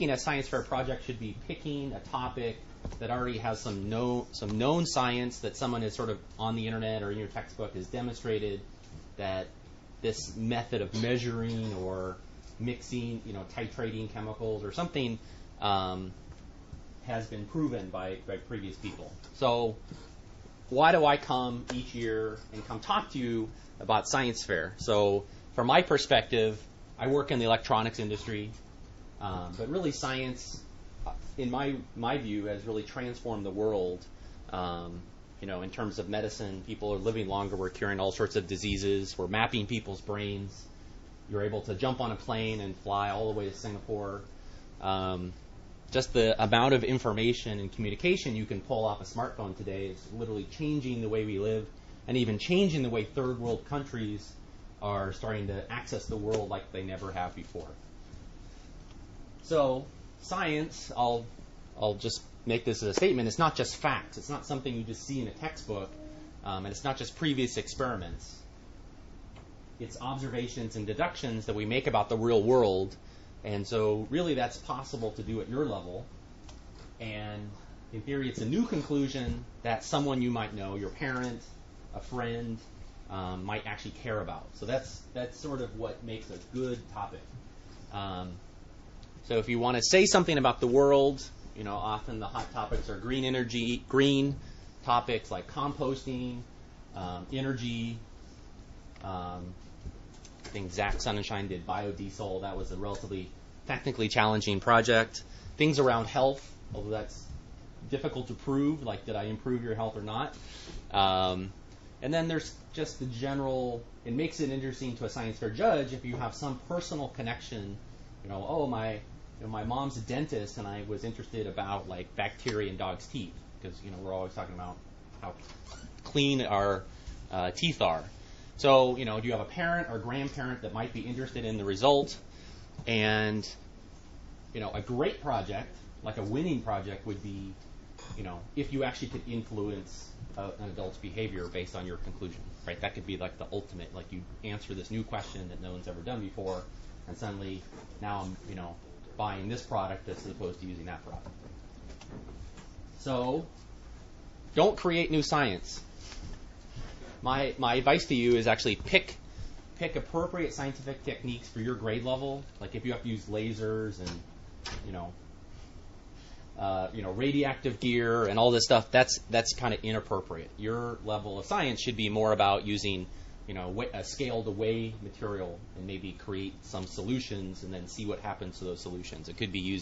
thinking a science fair project should be picking a topic that already has some known science that someone is sort of on the internet or in your textbook has demonstrated that this method of measuring or mixing, titrating chemicals or something has been proven by previous people. So why do I come each year and come talk to you about science fair? So from my perspective, I work in the electronics industry, but really science, in my view, has really transformed the world. In terms of medicine, people are living longer. We're curing all sorts of diseases. We're mapping people's brains. You're able to jump on a plane and fly all the way to Singapore. Just the amount of information and communication you can pull off a smartphone today is literally changing the way we live and even changing the way third world countries are starting to access the world like they never have before. So science, I'll just make this as a statement, it's not just facts. It's not something you just see in a textbook, and it's not just previous experiments. It's observations and deductions that we make about the real world. And so really that's possible to do at your level. And in theory, it's a new conclusion that someone you might know, your parent, a friend, might actually care about. So that's sort of what makes a good topic. So if you want to say something about the world, often the hot topics are green energy, green topics like composting, energy. I think Zach Sonnenschein did biodiesel. That was a relatively technically challenging project. Things around health, although that's difficult to prove, like did I improve your health or not? And then there's just the general, it makes it interesting to a science fair judge if you have some personal connection, my mom's a dentist and I was interested about like bacteria in dogs' teeth because, we're always talking about how clean our teeth are. So, do you have a parent or grandparent that might be interested in the result? And, a great project, like a winning project, would be, if you actually could influence an adult's behavior based on your conclusion, right? That could be like the ultimate, like you answer this new question that no one's ever done before, and suddenly now I'm, buying this product as opposed to using that product. So, don't create new science. My advice to you is actually pick appropriate scientific techniques for your grade level. Like if you have to use lasers and radioactive gear and all this stuff, that's kind of inappropriate. Your level of science should be more about using a scaled away material and maybe create some solutions and then see what happens to those solutions. It could be using